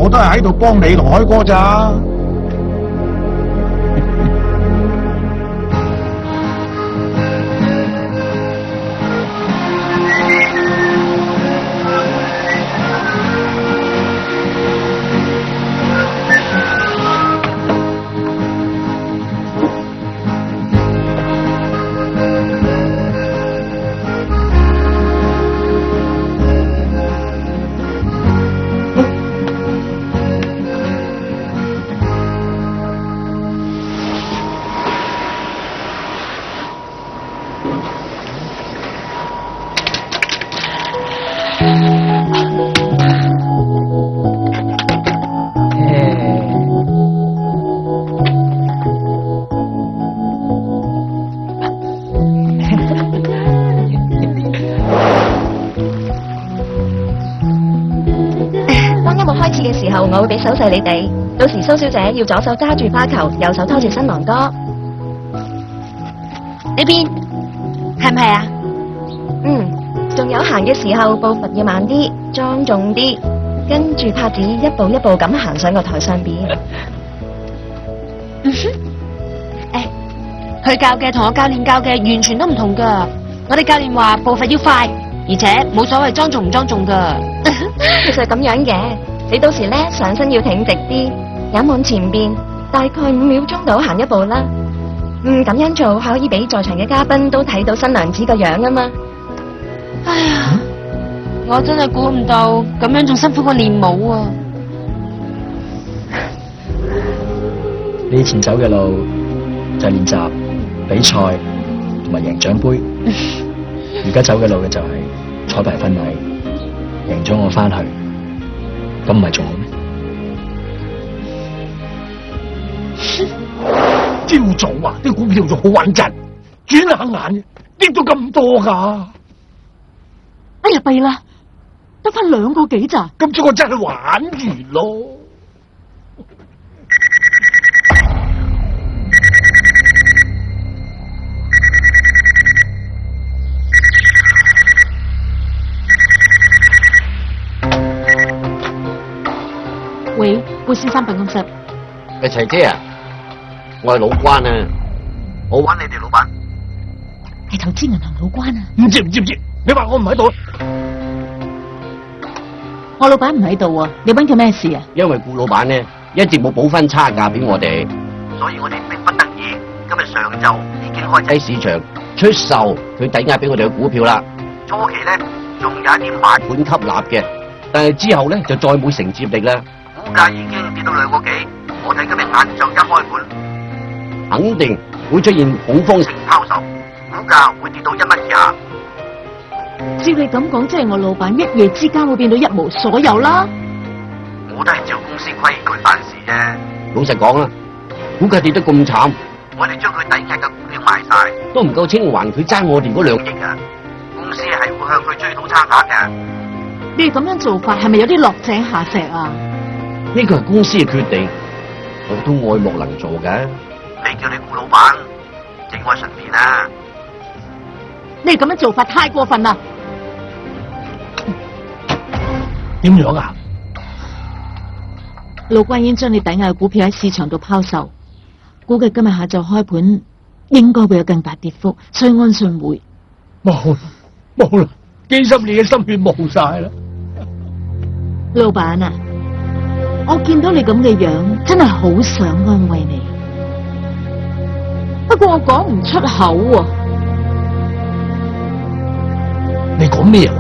我都係喺度幫你同開哥咋。我會俾手勢你哋，到時蘇小姐要左手揸住花球，右手拖住新郎哥。呢邊係唔係啊？仲有行嘅時候步伐要慢啲，莊重啲，跟住拍子一步一步咁行上個台上邊。佢教嘅同我教練教嘅完全都唔同噶。我哋教練話步伐要快，而且冇所謂莊重唔莊重噶。其實咁樣嘅。你到時咧上身要挺直啲，眼望前邊，大概5秒鐘到行一步啦。咁樣做可以俾在場嘅嘉賓都睇到新娘子個樣啊嘛。哎呀，我真係估唔到咁樣仲辛苦過練舞啊！你以前走嘅路就係練習、比賽同埋贏獎杯，而家走嘅路嘅就係彩排婚禮，贏咗我翻去。咁唔係仲好咩？朝早啊，啲股票仲好穩陣，轉下眼跌到咁多噶。哎呀，弊啦，得翻2個幾咋？今朝我真係玩完咯。喂，貝先生辦公室。齊姐啊，我係老關啊，我揾你哋老闆。係投資銀行老關啊。唔知，你話我唔喺度？我老闆唔喺度啊，你揾佢咩事啊？因為顧老闆呢一直冇補翻差價俾我哋，所以我哋迫不得已，今日上晝已經開喺市場出售佢抵押俾我哋嘅股票啦。初期呢仲有一啲買盤吸納嘅，但係之後呢就再冇承接力啦。股價已經跌到2個幾，我睇今日晏晝一開盤，肯定會出現恐慌性拋售，股價會跌到1蚊以下。照你咁講，即係我老闆一夜之間會變到一無所有啦。我都係照公司規矩辦事啫。老實講啊，股價跌得咁慘，我哋將佢抵押嘅股票賣晒，都唔夠清還佢爭我哋嗰2億啊！公司係會向佢追討差額嘅。你哋咁樣做法係咪有啲落井下石啊？呢個係公司嘅決定，我都愛莫能助嘅。你叫你顧老闆，節哀順變啦。你哋咁樣做法太過分啦！點樣啊？老關已經將你抵押嘅股票喺市場度拋售，估計今日下晝開盤應該會有更大跌幅，所以安信會冇啦，幾十年嘅心血冇晒啦。老闆啊，我見到你咁嘅樣，真係好想安慰你，不過我講唔出口喎。你講咩話？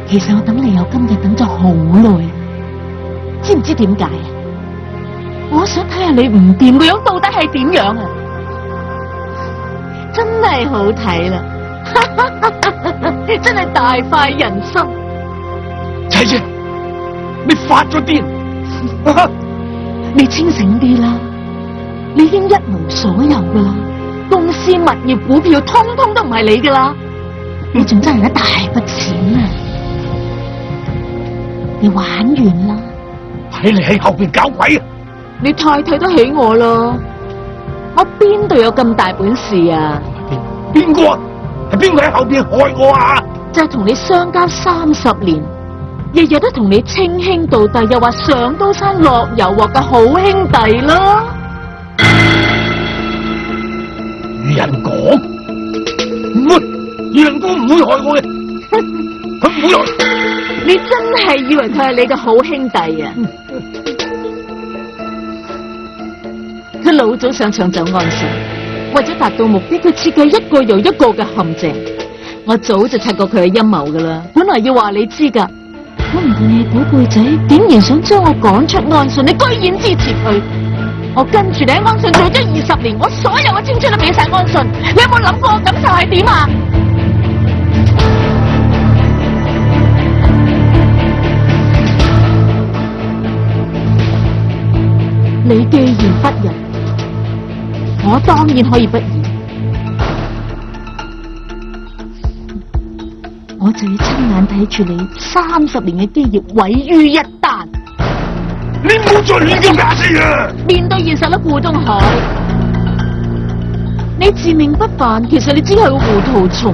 其實我等你有今日等咗好耐，知唔知點解啊？我想睇下你唔掂個樣到底係點樣啊！真係好睇啦，真係大快人心。齊姐，你發咗癲！你清醒啲啦，你已經一無所有噶啦，公司物業股票通通都唔係你噶啦，你仲真係一大筆錢啊！你玩完啦！睇你喺後邊搞鬼啊！你太睇得起我咯，我邊度有咁大本事啊？邊個？係邊個喺後邊害我啊？就係同你相交30年，日日都同你稱兄道弟，又話上刀山落油鑊嘅好兄弟咯。愚人講唔會，愚人講唔會害我嘅，佢唔會害。你真係以為佢係你嘅好兄弟啊？佢老早上場就安信，為咗達到目的，佢設計一個又一個嘅陷阱。我早就察覺佢嘅陰謀噶啦，本來要話你知噶。我唔同你寶貝仔，竟然想將我趕出安信，你居然支持佢！我跟住你喺安信做咗20年，我所有嘅青春都俾晒安信，你有冇諗過我感受係點啊？你既然不仁，我當然可以不義。我就要親眼睇住你30年嘅基業毀於一旦。你唔好再亂咁假設啊！面對現實啦，顧東海，你自命不凡，其實你只係個糊塗蟲。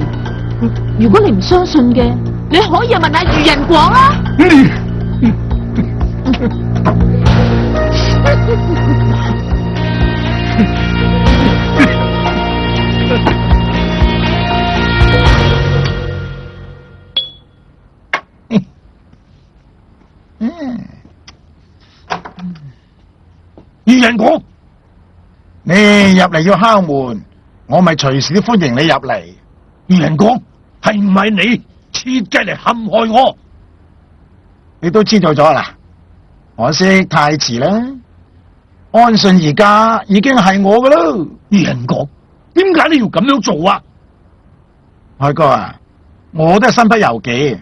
如果你唔相信嘅，你可以問下愚人廣啊。愚人講，你入嚟要敲門，我咪隨時都歡迎你入嚟。愚人講，係唔係你設計嚟陷害我？你都知道咗啦，可惜太遲啦。安信而家已經係我噶啦。愚人講，點解你要咁樣做啊？海哥啊，我都係身不由己，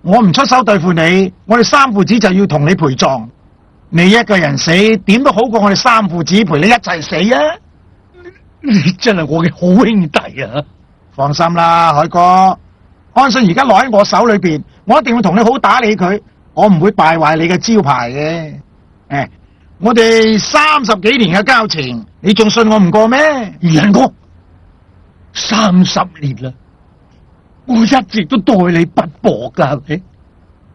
我唔出手對付你，我哋三父子就要同你陪葬。你一個人死，點都好過我哋三父子陪你一齊死啊！你真係我嘅好兄弟啊！放心啦，海哥，安信而家落喺我手裏邊，我一定會同你好打理佢，我唔會敗壞你嘅招牌嘅。誒，我哋30幾年嘅交情，你仲信我唔過咩？愚人哥，30年啦，我一直都待你不薄噶，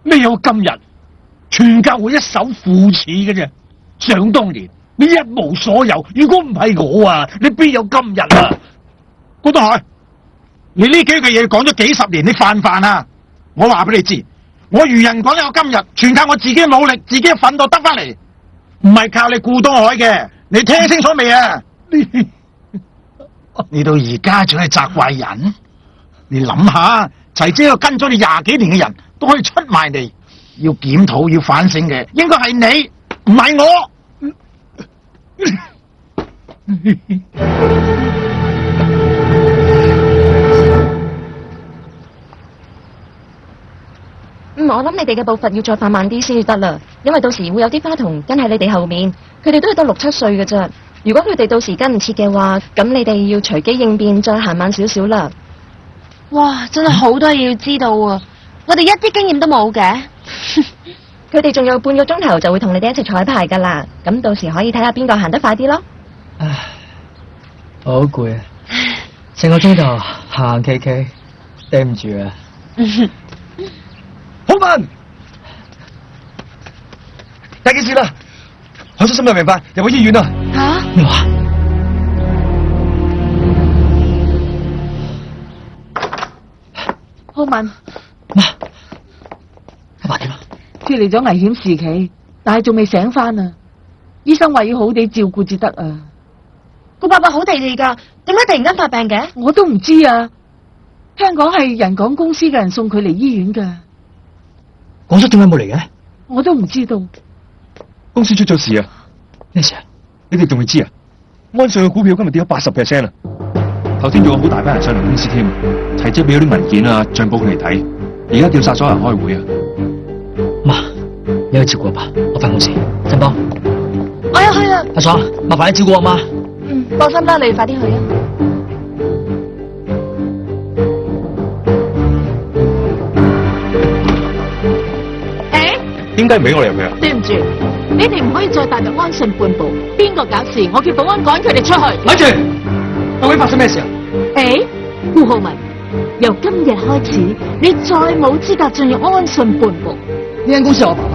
咩有今日？全靠我一手扶持嘅啫。想當年你一無所有，如果唔係我啊，你邊有今日啊？顧東海，你呢幾句嘢講咗幾十年，你犯唔犯啊？我話俾你知，我愚人講有今日，全靠我自己努力，自己嘅奮鬥得翻嚟，唔係靠你顧東海嘅。你聽清楚未啊？你到而家仲係責怪人？你諗下，齊姐又跟咗你20幾年嘅人都可以出賣你。要檢討要反省嘅，應該係你，唔係我。我諗你哋嘅步伐要再放慢啲先至得啦，因為到時會有啲花童跟喺你哋後面，佢哋都係得6、7歲嘅啫。如果佢哋到時跟唔切嘅話，咁你哋要隨機應變，再行慢少少啦。哇，真係好多嘢要知道啊！我哋一啲經驗都冇嘅。佢哋仲有半個鐘頭就會同你哋一齊彩排噶啦，咁到時可以睇下邊個行得快啲咯。唉，我好攰啊，成個鐘頭行企企，頂唔住啊！好慢，大件事啦！海叔深入明白，入去醫院啦。吓？咩話？浩文，媽，阿爸點啊？脫離咗危險時期，但係仲未醒翻啊！醫生話要好地照顧至得啊！個爸爸好地地噶，點解突然間發病嘅？我都唔知啊！聽講係人港公司嘅人送佢嚟醫院噶。廣叔點解冇嚟嘅？我都唔知道。公司出咗事啊！咩事啊？你哋仲未知啊？安信嘅股票今日跌咗80%啊！頭先仲有好大班人上嚟公司添，齊姐俾咗啲文件啊、賬簿佢哋睇，而家叫晒所有人開會啊！媽，你去照顧阿爸，我返公司。振邦，我要去啦。阿爽，麻煩你照顧我媽。放心啦，你快啲去啊！點解唔俾我哋入去啊？對唔住，你哋唔可以再踏入安信半步。邊個搞事，我叫保安趕佢哋出去。咪住，究竟發生咩事啊？顧浩文，由今日開始，你再冇資格進入安信半步。呢間公司係我爸爸